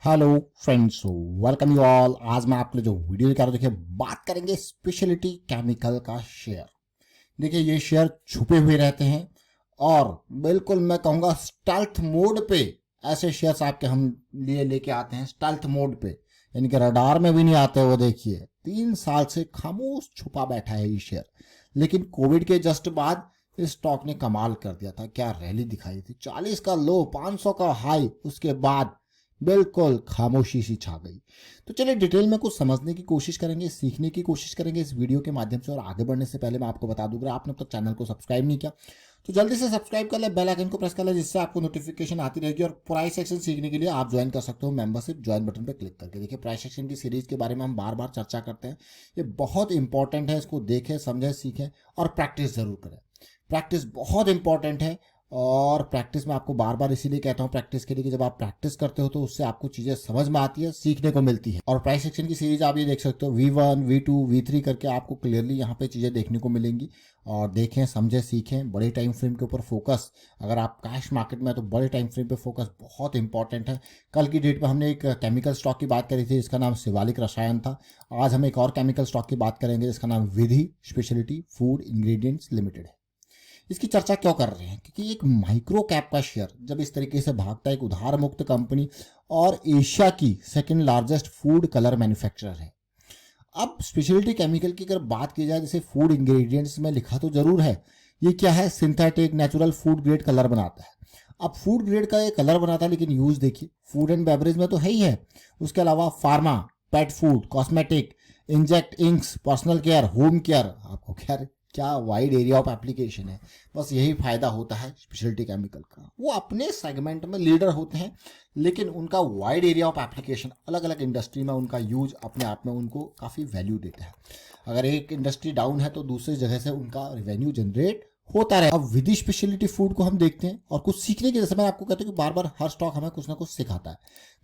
Hello friends, welcome you all. आज मैं आपके लिए जो वीडियो लेकर आ रहा हूं, देखिए बात करेंगे स्पेशलिटी केमिकल का शेयर। देखिए ये शेयर छुपे हुए रहते हैं और बिल्कुल मैं कहूँगा स्टेल्थ मोड पे ऐसे शेयर्स आपके हम लिए लेके आते हैं। स्टेल्थ मोड पे यानी कि रडार में भी नहीं आते। वो देखिए 3 साल से खामोश छुपा बैठा है ये शेयर, लेकिन कोविड के जस्ट बाद इस स्टॉक ने कमाल कर दिया था। क्या रैली दिखाई थी, 40 का लो 500 का हाई, उसके बाद बिल्कुल खामोशी सी छा गई। तो चलिए डिटेल में कुछ समझने की कोशिश करेंगे, सीखने की कोशिश करेंगे इस वीडियो के माध्यम से। और आगे बढ़ने से पहले मैं आपको बता दूं, अगर आपने अब तक चैनल को सब्सक्राइब नहीं किया तो जल्दी से सब्सक्राइब कर ले, बेल आइकन को प्रेस कर ले, जिससे आपको नोटिफिकेशन आती रहेगी। और प्राइस सेक्शन सीखने के लिए आप ज्वाइन कर सकते हो मेंबरशिप ज्वाइन बटन पर क्लिक करके। देखिए प्राइस सेक्शन की सीरीज के बारे में हम बार बार चर्चा करते हैं, ये बहुत इंपॉर्टेंट है। इसको देखें, समझें, सीखें और प्रैक्टिस जरूर करें। प्रैक्टिस बहुत इंपॉर्टेंट है और प्रैक्टिस में आपको बार बार इसीलिए कहता हूँ प्रैक्टिस के लिए कि जब आप प्रैक्टिस करते हो तो उससे आपको चीज़ें समझ में आती है, सीखने को मिलती है। और प्राइस सेक्शन की सीरीज आप ये देख सकते हो, V1 V2 V3 करके आपको क्लियरली यहाँ पे चीज़ें देखने को मिलेंगी। और देखें, समझें, सीखें। बड़े टाइम फ्रेम के ऊपर फोकस, अगर आप कैश मार्केट में है तो बड़े टाइम फ्रेम पे फोकस बहुत इंपॉर्टेंट है। कल की डेट में हमने एक केमिकल स्टॉक की बात करी थी जिसका नाम शिवालिक रसायन था। आज हम एक और केमिकल स्टॉक की बात करेंगे जिसका नाम विधि स्पेशलिटी फूड इंग्रेडिएंट्स लिमिटेड है। इसकी चर्चा क्यों कर रहे हैं? क्योंकि एक माइक्रो कैप का शेयर जब इस तरीके से भागता है, एक उधार मुक्त कंपनी और एशिया की second largest food colour manufacturer है। अब स्पेशलिटी केमिकल की अगर बात की जाए, जैसे फूड इंग्रेडिएंट्स में लिखा तो जरूर है, ये क्या है, synthetic natural food grade colour बनाता है। अब फूड ग्रेड का ये कलर बनाता है, लेकिन यूज देखिए फूड एंड बेवरेज में तो है ही है, उसके अलावा pharma, pet food, cosmetic, inject inks, personal care, home care, आपको क्या वाइड एरिया ऑफ एप्लीकेशन है। बस यही फायदा होता है स्पेशलिटी केमिकल का, वो अपने सेगमेंट में लीडर होते हैं, लेकिन उनका वाइड एरिया ऑफ एप्लीकेशन, अलग अलग इंडस्ट्री में उनका यूज अपने आप में उनको काफ़ी वैल्यू देता है। अगर एक इंडस्ट्री डाउन है तो दूसरी जगह से उनका रेवेन्यू जनरेट होता रहे। अब विधि स्पेशलिटी फूड को हम देखते हैं और कुछ सीखने के, जैसे मैं आपको कहता हूँ कि बार बार हर स्टॉक हमें कुछ ना कुछ सिखाता है,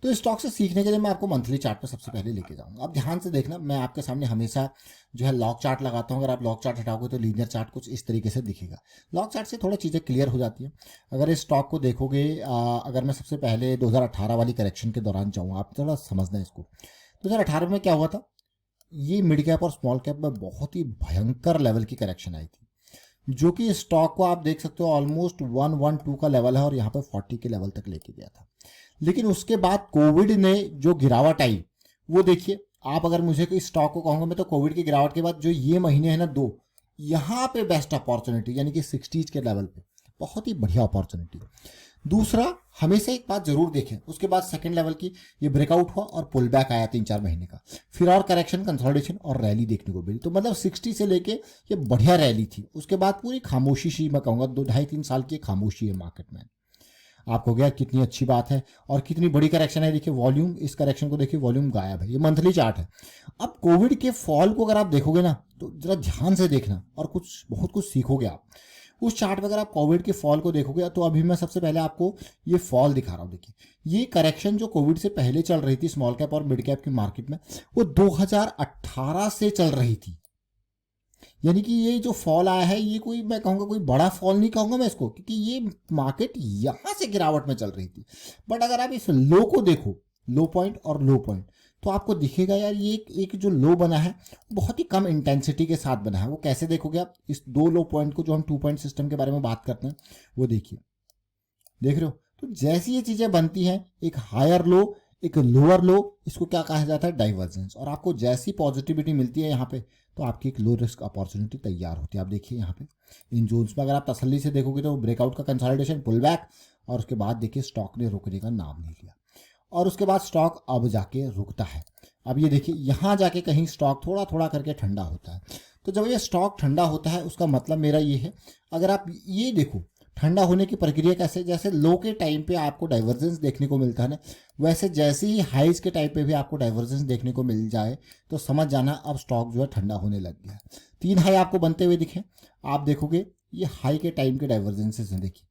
तो इस स्टॉक से सीखने के लिए मैं आपको मंथली चार्ट पर सबसे पहले लेके जाऊंगा। अब ध्यान से देखना, मैं आपके सामने हमेशा जो है लॉक चार्ट लगाता हूँ। अगर आप लॉक चार्ट हटाओगे तो लीनियर चार्ट कुछ इस तरीके से दिखेगा। लॉक चार्ट से थोड़ा चीज़ें क्लियर हो जाती है। अगर इस स्टॉक को देखोगे, अगर मैं सबसे पहले 2018 वाली करेक्शन के दौरान जाऊँ, आप थोड़ा समझना इसको। 2018 में क्या हुआ था, ये मिड कैप और स्मॉल कैप में बहुत ही भयंकर लेवल की करेक्शन आई थी, जो कि स्टॉक को आप देख सकते हो ऑलमोस्ट 112 का लेवल है और यहाँ पे 40 के लेवल तक लेके गया था। लेकिन उसके बाद कोविड ने जो गिरावट आई, वो देखिए आप। अगर मुझे इस स्टॉक को कहूँगा मैं, तो कोविड की गिरावट के बाद जो ये महीने हैं ना दो, यहाँ पे बेस्ट अपॉर्चुनिटी, यानी कि 60s के लेवल पे बहुत ही बढ़िया अपॉर्चुनिटी। दूसरा, हमेशा एक बात जरूर देखें, उसके बाद सेकंड लेवल की ये ब्रेकआउट हुआ और पुल बैक आया 3-4 महीने का, फिर और करेक्शन, कंसोलिडेशन और रैली देखने को मिली। तो मतलब 60 से लेके ये बढ़िया रैली थी। उसके बाद पूरी खामोशी सी, मैं कहूँगा 2-2.5-3 साल की खामोशी है मार्केट में। आपको गया कितनी अच्छी बात है और कितनी बड़ी करेक्शन है। देखिए वॉल्यूम, इस करेक्शन को देखिए, वॉल्यूम गायब है। ये मंथली चार्ट है। अब कोविड के फॉल को अगर आप देखोगे ना, तो जरा ध्यान से देखना और बहुत कुछ सीखोगे आप उस चार्ट में। अगर आप कोविड के फॉल को देखोगे तो अभी मैं सबसे पहले आपको ये फॉल दिखा रहा हूँ। देखिए ये करेक्शन जो कोविड से पहले चल रही थी स्मॉल कैप और मिड कैप की मार्केट में, वो 2018 से चल रही थी। यानी कि ये जो फॉल आया है, ये कोई, मैं कहूँगा कोई बड़ा फॉल नहीं कहूँगा मैं इसको, क्योंकि ये मार्केट यहाँ से गिरावट में चल रही थी। बट अगर आप इस लो को देखो, लो पॉइंट और लो पॉइंट, तो आपको दिखेगा यार ये एक जो लो बना है बहुत ही कम इंटेंसिटी के साथ बना है। वो कैसे देखोगे आप, इस दो लो पॉइंट को, जो हम 2 पॉइंट सिस्टम के बारे में बात करते हैं, वो देखिए, देख रहे हो। तो जैसी ये चीज़ें बनती हैं, एक हायर लो, एक लोअर लो, इसको क्या कहा जाता है, डाइवर्जेंस। और आपको जैसी पॉजिटिविटी मिलती है यहाँ पे, तो आपकी एक लो रिस्क अपॉर्चुनिटी तैयार होती है। आप देखिए यहाँ पे इन जोन्स में अगर आप तसल्ली से देखोगे तो ब्रेकआउट का कंसोलिडेशन, पुल बैक, और उसके बाद देखिए स्टॉक ने रुकने का नाम नहीं लिया और उसके बाद स्टॉक अब जाके रुकता है। अब ये देखिए यहाँ जाके कहीं स्टॉक थोड़ा थोड़ा करके ठंडा होता है। तो जब ये स्टॉक ठंडा होता है, उसका मतलब मेरा ये है, अगर आप ये देखो ठंडा होने की प्रक्रिया कैसे, जैसे लो के टाइम पे आपको डाइवर्जेंस देखने को मिलता है ना, वैसे जैसे ही हाइज के टाइम पे भी आपको डाइवर्जेंस देखने को मिल जाए तो समझ जाना अब स्टॉक जो है ठंडा होने लग गया है। 3 हाई आपको बनते हुए दिखे, आप देखोगे ये हाई के टाइम के डाइवर्जेंसेस हैं। देखिए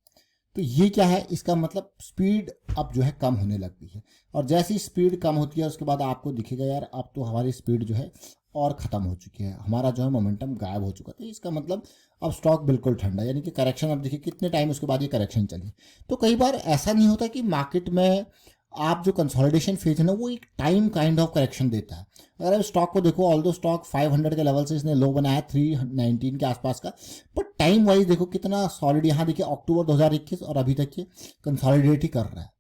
तो ये क्या है, इसका मतलब स्पीड अब जो है कम होने लगती है। और जैसी स्पीड कम होती है उसके बाद आपको दिखेगा यार अब तो हमारी स्पीड जो है और ख़त्म हो चुकी है, हमारा जो है मोमेंटम गायब हो चुका था। इसका मतलब अब स्टॉक बिल्कुल ठंडा, यानी कि करेक्शन, अब देखिए कितने टाइम उसके बाद ये करेक्शन चली। तो कई बार ऐसा नहीं होता कि मार्केट में आप जो कंसोलिडेशन फेज है ना वो एक टाइम काइंड ऑफ करेक्शन देता है। अगर आप स्टॉक को देखो, ऑल्दो स्टॉक 500 के लेवल से इसने लो बनाया 319 के आसपास का, बट टाइम वाइज देखो कितना सॉलिड, यहाँ देखिए अक्टूबर 2021 और अभी तक ये कंसोलिडेट ही कर रहा है।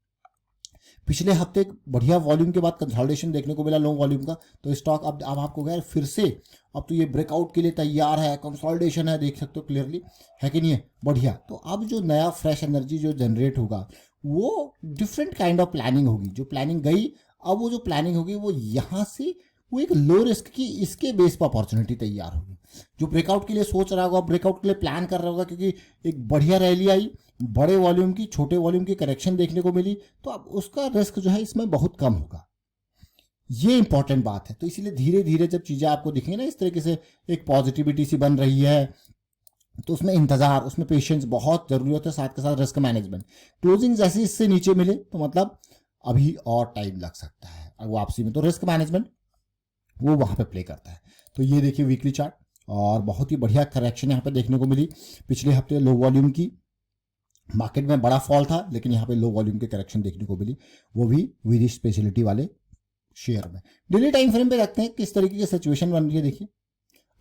पिछले हफ्ते एक बढ़िया वॉल्यूम के बाद कंसोलिडेशन देखने को मिला लो वॉल्यूम का, तो स्टॉक अब आपको कह फिर से अब तो ये ब्रेकआउट के लिए तैयार है, कंसोलिडेशन है, देख सकते हो क्लियरली, है कि नहीं है, बढ़िया। तो अब जो नया फ्रेश एनर्जी जो जनरेट होगा वो डिफरेंट काइंड ऑफ प्लानिंग होगी। जो प्लानिंग गई, अब वो जो प्लानिंग होगी वो यहाँ से वो एक लो रिस्क की इसके बेस पर अपॉर्चुनिटी तैयार होगी। जो ब्रेकआउट के लिए सोच रहा होगा, ब्रेकआउट के लिए प्लान कर रहा होगा, क्योंकि एक बढ़िया रैली आई, बड़े वॉल्यूम की, छोटे वॉल्यूम की करेक्शन देखने को मिली, तो अब उसका रिस्क जो है इसमें बहुत कम होगा। ये इंपॉर्टेंट बात है। तो इसीलिए धीरे धीरे जब चीज़ें आपको दिखेंगी ना इस तरीके से एक पॉजिटिविटी सी बन रही है, तो उसमें इंतजार, उसमें पेशेंस बहुत जरूरी होता है, साथ के साथ रिस्क मैनेजमेंट। क्लोजिंग जैसे इससे नीचे मिले तो मतलब अभी और टाइम लग सकता है वापसी में, तो रिस्क मैनेजमेंट वो वहां पे प्ले करता है। तो ये देखिए वीकली चार्ट, और बहुत ही बढ़िया करेक्शन यहाँ पे देखने को मिली। पिछले हफ्ते लो वॉल्यूम की मार्केट में बड़ा फॉल था, लेकिन यहाँ पे लो वॉल्यूम के करेक्शन देखने को मिली, वो भी विद स्पेशलिटी वाले शेयर में। डेली टाइम फ्रेम पे रखते हैं किस तरीके की सिचुएशन बन रही है, देखिए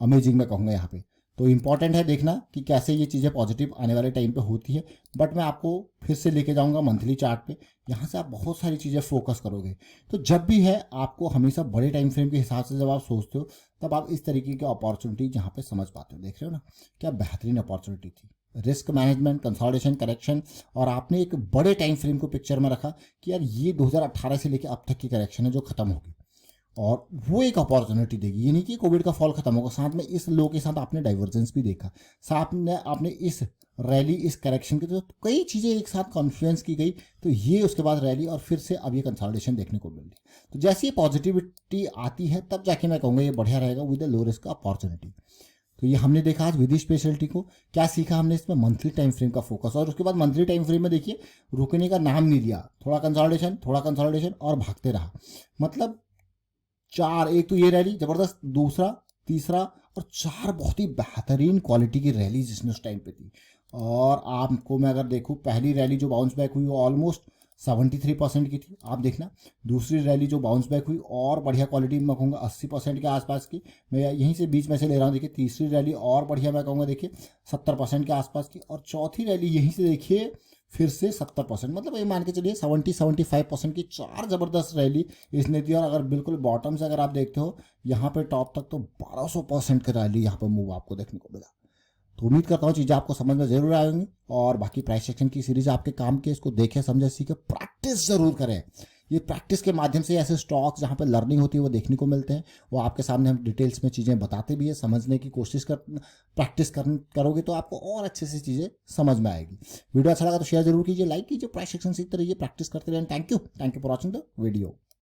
अमेजिंग मैं कहूँगा यहाँ पे। तो इंपॉर्टेंट है देखना कि कैसे ये चीज़ें पॉजिटिव आने वाले टाइम पे होती है। बट मैं आपको फिर से लेके जाऊंगा मंथली चार्ट पे, यहाँ से आप बहुत सारी चीज़ें फोकस करोगे। तो जब भी है आपको हमेशा बड़े टाइम फ्रेम के हिसाब से जब आप सोचते हो, तब आप इस तरीके की अपॉर्चुनिटी यहाँ पे समझ पाते हो। देख रहे हो ना क्या बेहतरीन अपॉर्चुनिटी थी, रिस्क मैनेजमेंट, कंसोलिडेशन, करेक्शन, और आपने एक बड़े टाइम फ्रेम को पिक्चर में रखा कि यार ये 2018 से लेकर अब तक की करेक्शन है जो खत्म होगी, और वो एक अपॉर्चुनिटी देगी। ये नहीं कि कोविड का फॉल खत्म होगा, साथ में इस लो के साथ आपने डाइवर्जेंस भी देखा, साथ में आपने इस रैली, इस करेक्शन के, तो कई चीज़ें एक साथ कॉन्फ्लुएंस की गई, तो ये उसके बाद रैली, और फिर से अब ये कंसोलिडेशन देखने को मिल रही। तो जैसे ये पॉजिटिविटी आती है तब जाके मैं कहूँगा ये बढ़िया रहेगा विद लो रिस्क अपॉर्चुनिटी। तो ये हमने देखा आज विधि स्पेशलिटी को, क्या सीखा हमने इसमें, मंथली टाइम फ्रेम का फोकस, और उसके बाद मंथली टाइम फ्रेम में देखिए रुकने का नाम नहीं लिया, थोड़ा कंसोलिडेशन और भागते रहा। मतलब चार, एक तो ये रैली जबरदस्त, दूसरा, तीसरा और चार बहुत ही बेहतरीन क्वालिटी की रैली जिसने उस टाइम पे थी। और आपको मैं अगर देखूं, पहली रैली जो बाउंस बैक हुई वो ऑलमोस्ट 73% की थी, आप देखना। दूसरी रैली जो बाउंस बैक हुई और बढ़िया क्वालिटी में कहूँगा 80% के आसपास की, मैं यहीं से बीच में से ले रहा हूँ। देखिए तीसरी रैली और बढ़िया मैं कहूँगा देखिए 70% के आसपास की, और चौथी रैली यहीं से देखिए फिर से 70%, मतलब ये मान के चलिए 70-75% की चार जबरदस्त रैली इसने दी। और अगर बिल्कुल बॉटम से अगर आप देखते हो यहाँ पे टॉप तक, तो 1200% की रैली यहाँ पे मूव आपको देखने को मिला। तो उम्मीद करता हूँ चीज़ें आपको समझ में जरूर आएंगी, और बाकी प्राइस सेक्शन की सीरीज आपके काम के, इसको देखें, समझे, सीखे, प्रैक्टिस जरूर करें। ये प्रैक्टिस के माध्यम से ऐसे स्टॉक्स जहाँ पे लर्निंग होती है वो देखने को मिलते हैं, वो आपके सामने हम डिटेल्स में चीज़ें बताते भी है, समझने की कोशिश प्रैक्टिस करोगे तो आपको और अच्छे से चीज़ें समझ में आएगी। वीडियो अच्छा लगा तो शेयर जरूर कीजिए, लाइक कीजिए, प्राइस सेक्शन सीखते रहिए, प्रैक्टिस करते रहिए। Thank you for watching the video.